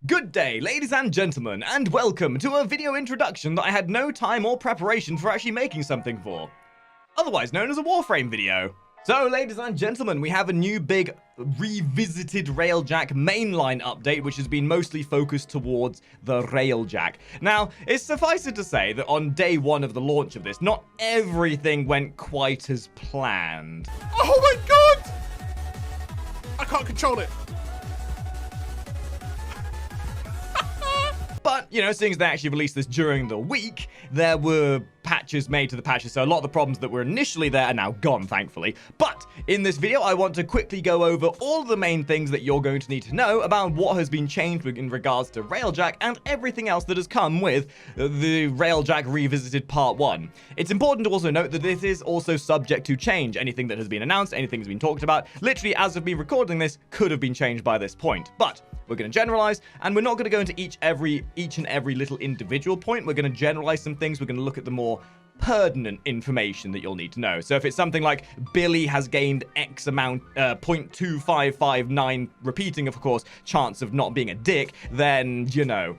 Good day, ladies and gentlemen, and welcome to a video introduction that I had no time or preparation for actually making something for. Otherwise known as a Warframe video. So, ladies and gentlemen, we have a new big revisited Railjack mainline update, which has been mostly focused towards the Railjack. Now, it's suffice it to say that on day one of the launch of this, not everything went quite as planned. Oh my god! I can't control it. But, you know, seeing as they actually released this during the week, there were patches made to the patches, so a lot of the problems that were initially there are now gone, thankfully. But in this video, I want to quickly go over all of the main things that you're going to need to know about what has been changed in regards to Railjack and everything else that has come with the Railjack Revisited Part 1. It's important to also note that this is also subject to change. Anything that has been announced, anything that's been talked about, literally as of me recording this, could have been changed by this point. But we're going to generalize, and we're not going to go into each and every little individual point. We're going to generalize some things. We're going to look at the more pertinent information that you'll need to know. So if it's something like Billy has gained X amount, 0.2559, repeating, of course, chance of not being a dick, then, you know,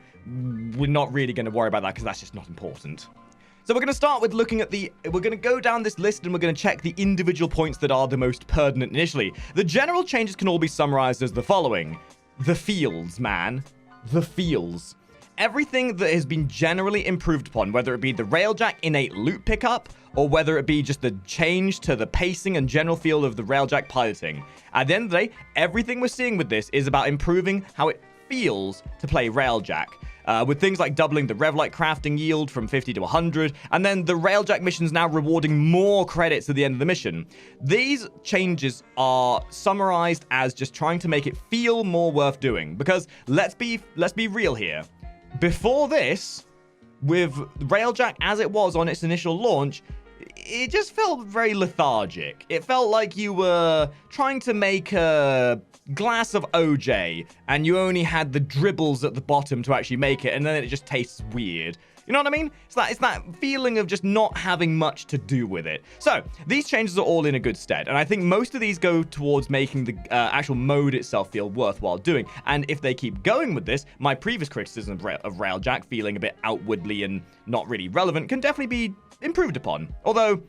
we're not really going to worry about that because that's just not important. So we're going to start with looking at we're going to go down this list and we're going to check the individual points that are the most pertinent initially. The general changes can all be summarized as the following. The feels, man. The feels. Everything that has been generally improved upon, whether it be the Railjack innate loot pickup, or whether it be just the change to the pacing and general feel of the Railjack piloting. At the end of the day, everything we're seeing with this is about improving how it feels to play Railjack. With things like doubling the Revlite crafting yield from 50 to 100, and then the Railjack missions now rewarding more credits at the end of the mission. These changes are summarized as just trying to make it feel more worth doing, because let's be real here. Before this, with Railjack as it was on its initial launch, it just felt very lethargic. It felt like you were trying to make a glass of OJ and you only had the dribbles at the bottom to actually make it, and then it just tastes weird. You know what I mean? It's that feeling of just not having much to do with it. So, these changes are all in a good stead, and I think most of these go towards making the actual mode itself feel worthwhile doing. And if they keep going with this, my previous criticism of Railjack feeling a bit outwardly and not really relevant can definitely be improved upon. Although,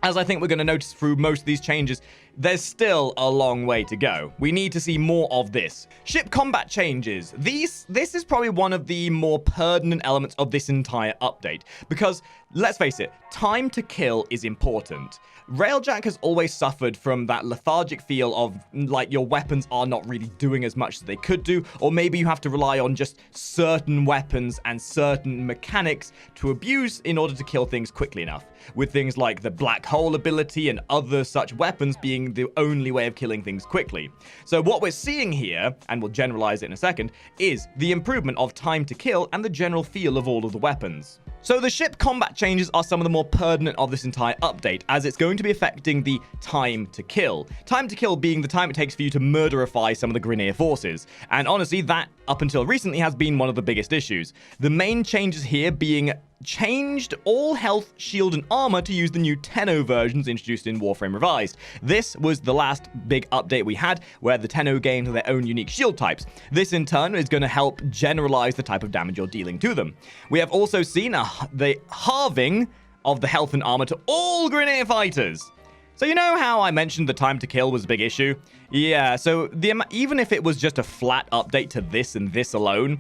as I think we're going to notice through most of these changes, there's still a long way to go. We need to see more of this. Ship combat changes. This is probably one of the more pertinent elements of this entire update. Because, let's face it, time to kill is important. Railjack has always suffered from that lethargic feel of, like, your weapons are not really doing as much as they could do, or maybe you have to rely on just certain weapons and certain mechanics to abuse in order to kill things quickly enough. With things like the black hole ability and other such weapons being the only way of killing things quickly. So what we're seeing here, and we'll generalize it in a second, is the improvement of time to kill and the general feel of all of the weapons. So the ship combat changes are some of the more pertinent of this entire update, as it's going to be affecting the time to kill. Time to kill being the time it takes for you to murderify some of the Grineer forces. And honestly, that, up until recently, has been one of the biggest issues. The main changes here being changed all health, shield, and armor to use the new Tenno versions introduced in Warframe Revised. This was the last big update we had, where the Tenno gained their own unique shield types. This, in turn, is going to help generalize the type of damage you're dealing to them. We have also seen the halving of the health and armor to all Grineer fighters. So you know how I mentioned the time to kill was a big issue? Yeah, so even if it was just a flat update to this and this alone,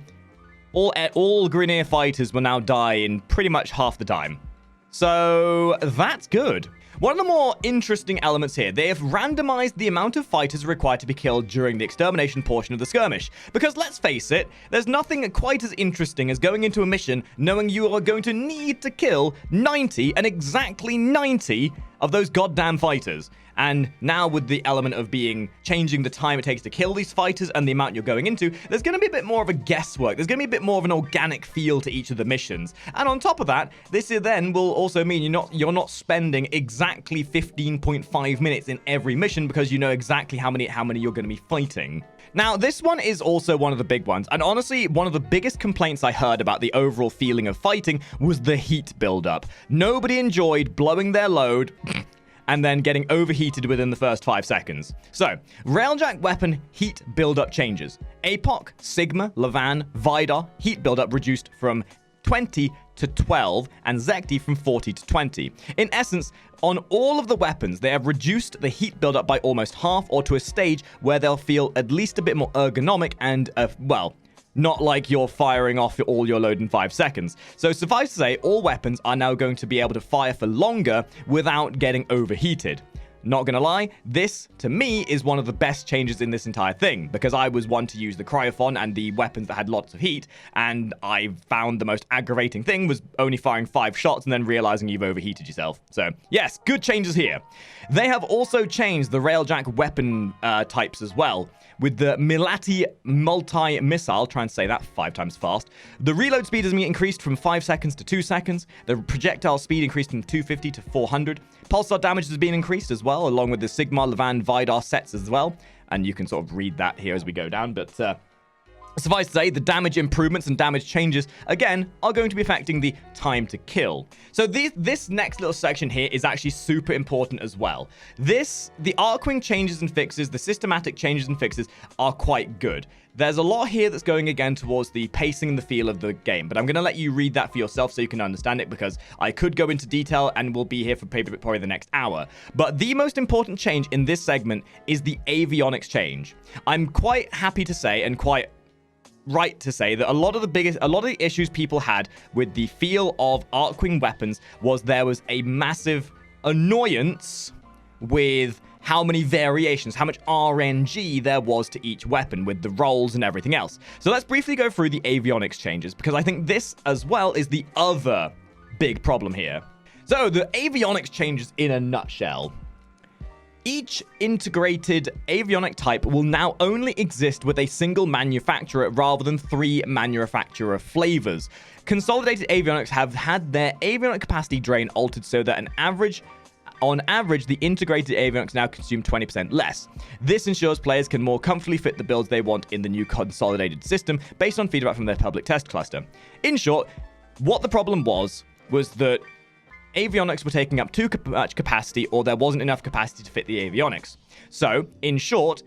all Grineer fighters will now die in pretty much half the time. So that's good. One of the more interesting elements here, they have randomized the amount of fighters required to be killed during the extermination portion of the skirmish. Because let's face it, there's nothing quite as interesting as going into a mission knowing you are going to need to kill 90 and exactly 90 of those goddamn fighters. And now with the element of changing the time it takes to kill these fighters and the amount you're going into, there's going to be a bit more of a guesswork. There's going to be a bit more of an organic feel to each of the missions. And on top of that, this then will also mean you're not spending exactly 15.5 minutes in every mission because you know exactly how many you're going to be fighting. Now, this one is also one of the big ones, and honestly, one of the biggest complaints I heard about the overall feeling of fighting was the heat buildup. Nobody enjoyed blowing their load and then getting overheated within the first 5 seconds. So, Railjack weapon heat buildup changes. APOC, Sigma, Levan, Vidar, heat buildup reduced from 20 to 12, and Zekti from 40 to 20. In essence, on all of the weapons, they have reduced the heat buildup by almost half, or to a stage where they'll feel at least a bit more ergonomic and, well, not like you're firing off all your load in 5 seconds. So suffice to say, all weapons are now going to be able to fire for longer without getting overheated. Not gonna lie, this, to me, is one of the best changes in this entire thing, because I was one to use the Cryophon and the weapons that had lots of heat, and I found the most aggravating thing was only firing 5 shots and then realizing you've overheated yourself. So, yes, good changes here. They have also changed the Railjack weapon types as well, with the Milati multi-missile, trying to say that 5 times fast. The reload speed has been increased from 5 seconds to 2 seconds. The projectile speed increased from 250 to 400. Pulsar damage has been increased as well, along with the Sigma, Levan, Vidar sets as well. And you can sort of read that here as we go down, but suffice to say, the damage improvements and damage changes, again, are going to be affecting the time to kill. So this next little section here is actually super important as well. The Archwing changes and fixes, the systematic changes and fixes are quite good. There's a lot here that's going again towards the pacing and the feel of the game, but I'm going to let you read that for yourself so you can understand it, because I could go into detail and we'll be here for probably the next hour. But the most important change in this segment is the Avionics change. I'm quite happy to say, and quite right to say, that a lot of the issues people had with the feel of Archwing weapons was there was a massive annoyance with how many variations, how much RNG there was to each weapon with the rolls and everything else. So let's briefly go through the Avionics changes, because I think this as well is the other big problem here. So the Avionics changes in a nutshell. Each integrated avionic type will now only exist with a single manufacturer rather than 3 manufacturer flavors. Consolidated avionics have had their avionic capacity drain altered so that on average, the integrated avionics now consume 20% less. This ensures players can more comfortably fit the builds they want in the new consolidated system based on feedback from their public test cluster. In short, what the problem was that avionics were taking up too much capacity, or there wasn't enough capacity to fit the avionics. So, in short,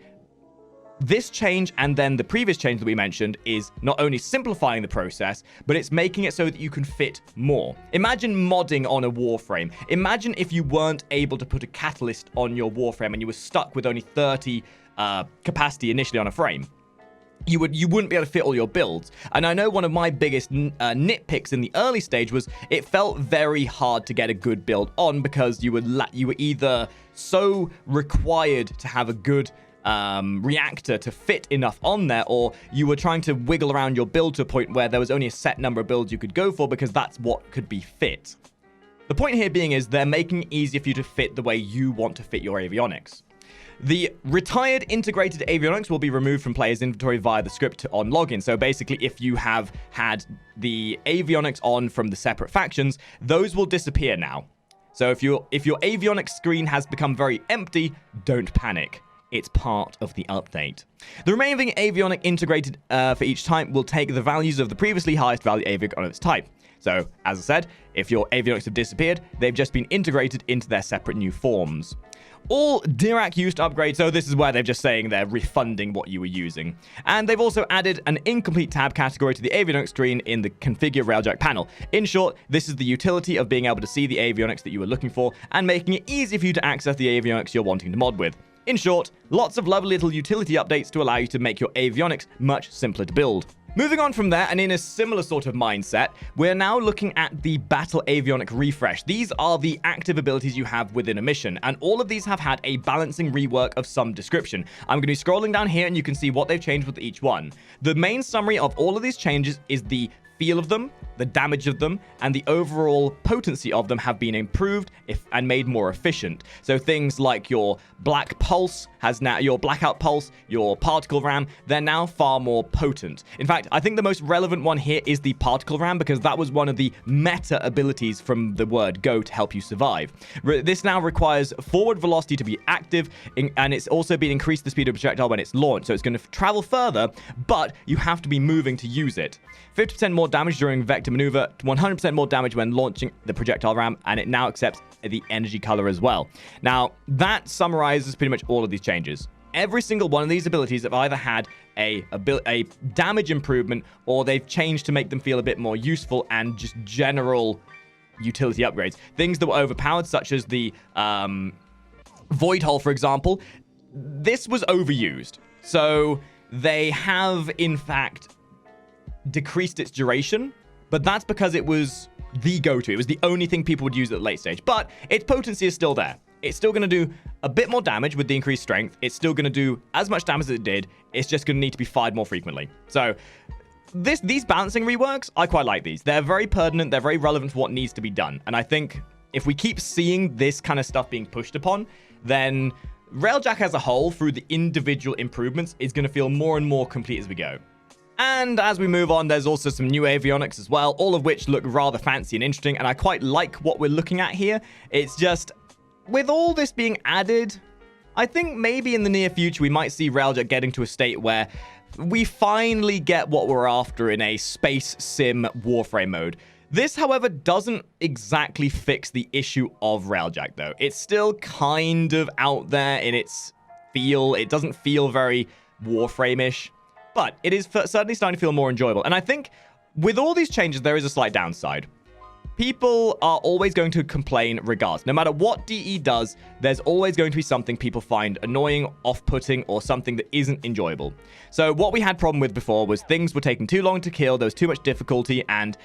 this change and then the previous change that we mentioned is not only simplifying the process, but it's making it so that you can fit more. Imagine modding on a Warframe. Imagine if you weren't able to put a catalyst on your Warframe and you were stuck with only 30 capacity initially on a frame. You wouldn't be able to fit all your builds. And I know one of my biggest nitpicks in the early stage was it felt very hard to get a good build on, because you were either so required to have a good reactor to fit enough on there, or you were trying to wiggle around your build to a point where there was only a set number of builds you could go for, because that's what could be fit. The point here being is they're making it easier for you to fit the way you want to fit your avionics. The retired integrated avionics will be removed from players' inventory via the script on login. So basically, if you have had the avionics on from the separate factions, those will disappear now. So if your avionics screen has become very empty, don't panic. It's part of the update. The remaining avionic integrated for each type will take the values of the previously highest value avionics type. So, as I said, if your avionics have disappeared, they've just been integrated into their separate new forms. All Dirac used upgrades, so this is where they're just saying they're refunding what you were using. And they've also added an incomplete tab category to the avionics screen in the configure Railjack panel. In short, this is the utility of being able to see the avionics that you were looking for and making it easy for you to access the avionics you're wanting to mod with. In short, lots of lovely little utility updates to allow you to make your avionics much simpler to build. Moving on from there, and in a similar sort of mindset, we're now looking at the Battle Avionic Refresh. These are the active abilities you have within a mission, and all of these have had a balancing rework of some description. I'm going to be scrolling down here, and you can see what they've changed with each one. The main summary of all of these changes is the feel of them, the damage of them, and the overall potency of them have been improved and made more efficient. So things like your Black Pulse has now, your Blackout Pulse, your Particle Ram, they're now far more potent. In fact, I think the most relevant one here is the Particle Ram, because that was one of the meta abilities from the word go to help you survive. This now requires forward velocity to be active, and it's also been increased the speed of projectile when it's launched, so it's going to travel further, but you have to be moving to use it. 50% more more damage during vector maneuver, 100% more damage when launching the projectile ram, and it now accepts the energy color as well. Now, that summarizes pretty much all of these changes. Every single one of these abilities have either had a damage improvement, or they've changed to make them feel a bit more useful and just general utility upgrades. Things that were overpowered, such as the Void Hole, for example. This was overused. So they have, in fact, decreased its duration, but that's because it was the go-to. It was the only thing people would use at the late stage. But its potency is still there. It's still going to do a bit more damage with the increased strength. It's still going to do as much damage as it did. It's just going to need to be fired more frequently. So these balancing reworks, I quite like these. They're very pertinent. They're very relevant for what needs to be done. And I think if we keep seeing this kind of stuff being pushed upon, then Railjack as a whole, through the individual improvements, is going to feel more and more complete as we go. And as we move on, there's also some new avionics as well, all of which look rather fancy and interesting, and I quite like what we're looking at here. It's just, with all this being added, I think maybe in the near future we might see Railjack getting to a state where we finally get what we're after in a space sim Warframe mode. This, however, doesn't exactly fix the issue of Railjack, though. It's still kind of out there in its feel. It doesn't feel very Warframe-ish, but it is certainly starting to feel more enjoyable. And I think with all these changes, there is a slight downside. People are always going to complain regardless. No matter what DE does, there's always going to be something people find annoying, off-putting, or something that isn't enjoyable. So what we had problem with before was things were taking too long to kill, there was too much difficulty, and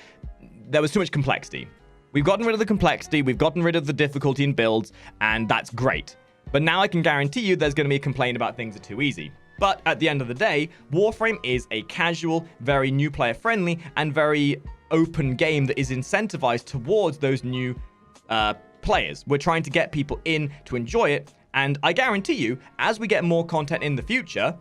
there was too much complexity. We've gotten rid of the complexity, we've gotten rid of the difficulty in builds, and that's great. But now I can guarantee you there's going to be a complaint about things are too easy. But at the end of the day, Warframe is a casual, very new player friendly, and very open game that is incentivized towards those new players. We're trying to get people in to enjoy it, and I guarantee you, as we get more content in the future,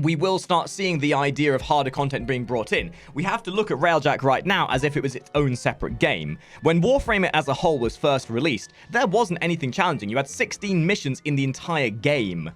we will start seeing the idea of harder content being brought in. We have to look at Railjack right now as if it was its own separate game. When Warframe as a whole was first released, there wasn't anything challenging. You had 16 missions in the entire game,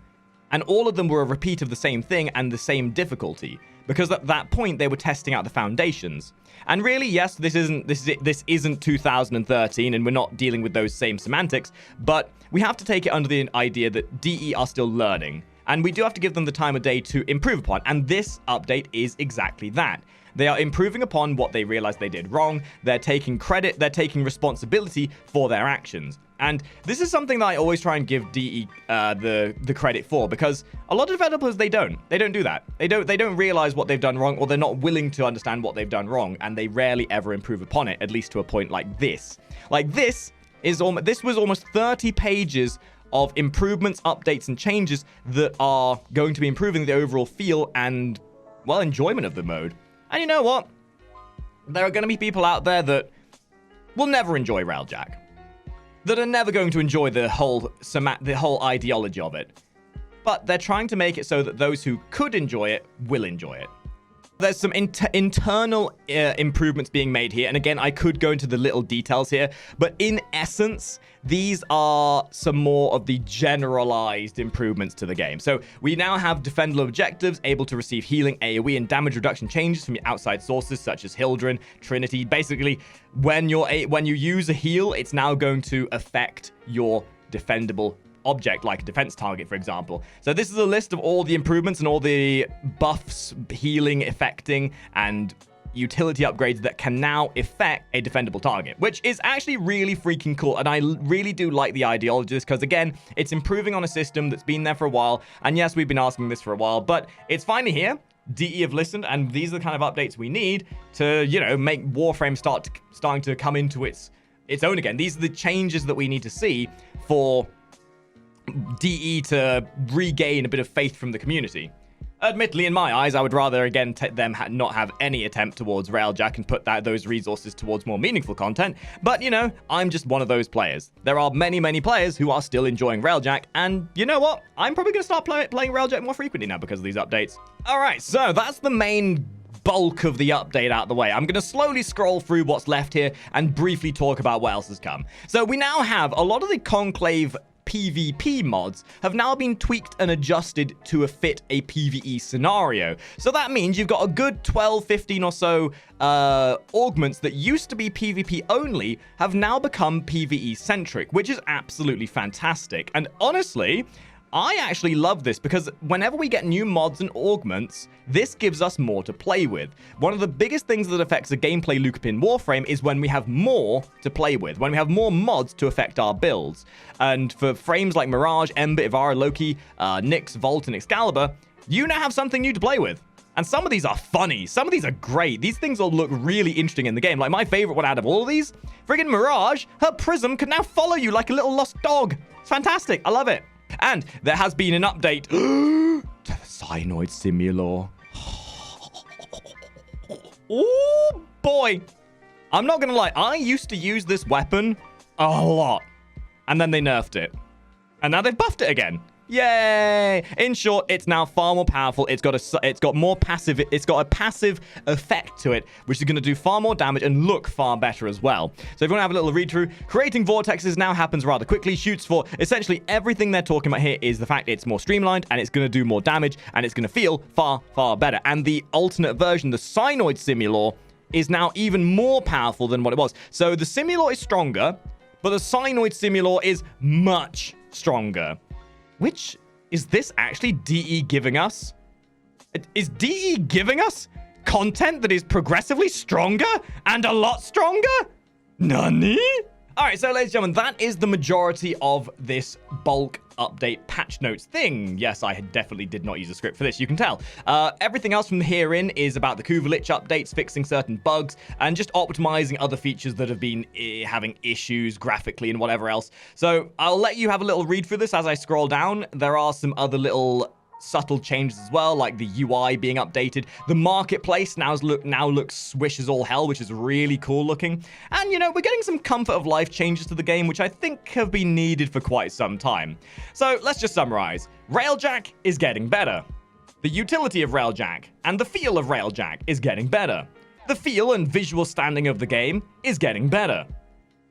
and all of them were a repeat of the same thing and the same difficulty, because at that point they were testing out the foundations. And really, yes, this isn't 2013, and we're not dealing with those same semantics, but we have to take it under the idea that DE are still learning. And we do have to give them the time of day to improve upon. And this update is exactly that. They are improving upon what they realized they did wrong. They're taking credit. They're taking responsibility for their actions. And this is something that I always try and give DE the credit for, because a lot of developers, they don't do that. They don't realize what they've done wrong, or they're not willing to understand what they've done wrong, and they rarely ever improve upon it, at least to a point like this. Like this was almost 30 pages of improvements, updates, and changes that are going to be improving the overall feel and, well, enjoyment of the mode. And you know what? There are going to be people out there that will never enjoy Railjack, that are never going to enjoy the whole ideology of it. But they're trying to make it so that those who could enjoy it will enjoy it. There's some internal improvements being made here. And again, I could go into the little details here. But in essence, these are some more of the generalized improvements to the game. So we now have defendable objectives, able to receive healing, AoE, and damage reduction changes from outside sources such as Hildren, Trinity. Basically, when you use a heal, it's now going to affect your defendable object, like a defense target, for example. So this is a list of all the improvements and all the buffs, healing, affecting, and utility upgrades that can now affect a defendable target, which is actually really freaking cool. And I really do like the ideology of this, because again, it's improving on a system that's been there for a while. And yes, we've been asking this for a while, but it's finally here. DE have listened, and these are the kind of updates we need to, you know, make Warframe starting to come into its own again. These are the changes that we need to see for DE to regain a bit of faith from the community. Admittedly, in my eyes, I would rather, again, them not have any attempt towards Railjack and put those resources towards more meaningful content. But, you know, I'm just one of those players. There are many, many players who are still enjoying Railjack, and you know what? I'm probably going to start playing Railjack more frequently now because of these updates. All right, so that's the main bulk of the update out the way. I'm going to slowly scroll through what's left here and briefly talk about what else has come. So we now have a lot of the Conclave PvP mods have now been tweaked and adjusted to fit a PvE scenario. So that means you've got a good 12, 15 or so augments that used to be PvP only have now become PvE centric, which is absolutely fantastic. And honestly, I actually love this because whenever we get new mods and augments, this gives us more to play with. One of the biggest things that affects a gameplay loop in Warframe is when we have more to play with, when we have more mods to affect our builds. And for frames like Mirage, Ember, Ivara, Loki, Nyx, Volt, and Excalibur, you now have something new to play with. And some of these are funny. Some of these are great. These things all look really interesting in the game. Like my favorite one out of all of these, friggin' Mirage, her prism can now follow you like a little lost dog. It's fantastic. I love it. And there has been an update to the Cyanoid Simulor. Oh, boy. I'm not going to lie. I used to use this weapon a lot. And then they nerfed it. And now they've buffed it again. Yay! In short, it's now far more powerful. It's got a passive effect to it, which is going to do far more damage and look far better as well. So if you want to have a little read through, creating vortexes now happens rather quickly. Shoots for essentially everything they're talking about here is the fact it's more streamlined and it's going to do more damage and it's going to feel far, far better. And the alternate version, the Cyanoid Simulor, is now even more powerful than what it was. So the Simulor is stronger, but the Cyanoid Simulor is much stronger. Which, is this actually DE giving us? Is DE giving us content that is progressively stronger and a lot stronger? Nani? All right, so ladies and gentlemen, that is the majority of this bulk update patch notes thing. Yes, I definitely did not use a script for this, you can tell. Everything else from here in is about the Kuvalich updates, fixing certain bugs, and just optimizing other features that have been having issues graphically and whatever else. So I'll let you have a little read through this as I scroll down. There are some other little subtle changes as well, like the UI being updated. The marketplace now looks swish as all hell, which is really cool looking. And, you know, we're getting some comfort of life changes to the game, which I think have been needed for quite some time. So let's just summarize. Railjack is getting better. The utility of Railjack and the feel of Railjack is getting better. The feel and visual standing of the game is getting better.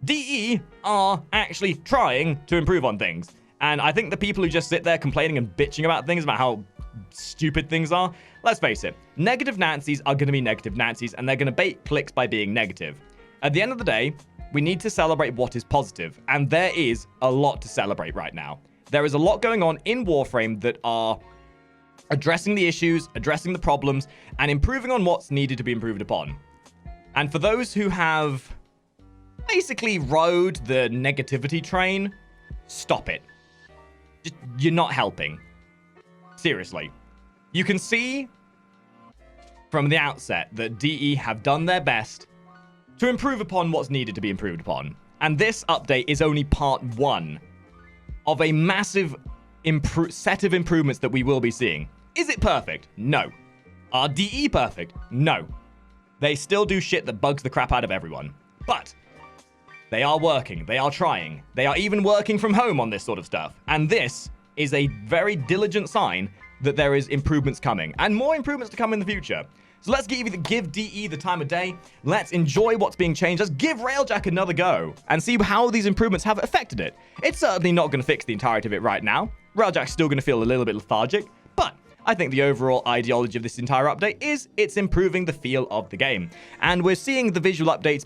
DE are actually trying to improve on things. And I think the people who just sit there complaining and bitching about things, about how stupid things are, let's face it, negative Nancys are going to be negative Nancys, and they're going to bait clicks by being negative. At the end of the day, we need to celebrate what is positive, and there is a lot to celebrate right now. There is a lot going on in Warframe that are addressing the issues, addressing the problems, and improving on what's needed to be improved upon. And for those who have basically rode the negativity train, stop it. You're not helping. Seriously. You can see from the outset that DE have done their best to improve upon what's needed to be improved upon. And this update is only part one of a massive set of improvements that we will be seeing. Is it perfect? No. Are DE perfect? No. They still do shit that bugs the crap out of everyone. But they are working. They are trying. They are even working from home on this sort of stuff. And this is a very diligent sign that there is improvements coming. And more improvements to come in the future. So let's give DE the time of day. Let's enjoy what's being changed. Let's give Railjack another go and see how these improvements have affected it. It's certainly not going to fix the entirety of it right now. Railjack's still going to feel a little bit lethargic. But I think the overall ideology of this entire update is it's improving the feel of the game. And we're seeing the visual updates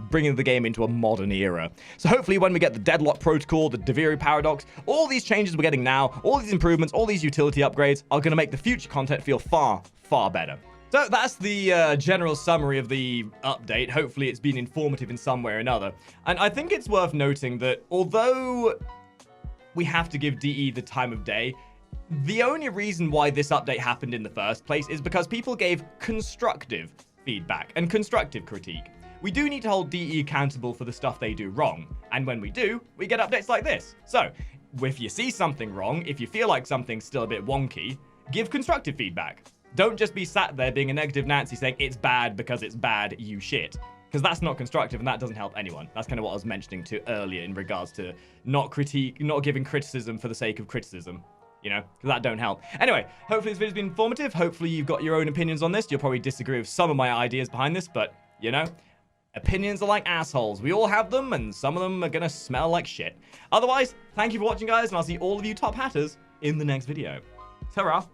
bringing the game into a modern era. So hopefully when we get the Deadlock Protocol, the Deviri Paradox, all these changes we're getting now, all these improvements, all these utility upgrades are going to make the future content feel far, far better. So that's the general summary of the update. Hopefully it's been informative in some way or another. And I think it's worth noting that although we have to give DE the time of day, the only reason why this update happened in the first place is because people gave constructive feedback and constructive critique. We do need to hold DE accountable for the stuff they do wrong. And when we do, we get updates like this. So, if you see something wrong, if you feel like something's still a bit wonky, give constructive feedback. Don't just be sat there being a negative Nancy saying it's bad because it's bad, you shit. Because that's not constructive and that doesn't help anyone. That's kind of what I was mentioning to earlier in regards to not giving criticism for the sake of criticism. You know, because that don't help. Anyway, hopefully this video's been informative. Hopefully you've got your own opinions on this. You'll probably disagree with some of my ideas behind this, but, you know, Opinions are like assholes. We all have them, and some of them are gonna smell like shit. Otherwise, thank you for watching, guys, and I'll see all of you top hatters in the next video. Ta-ra.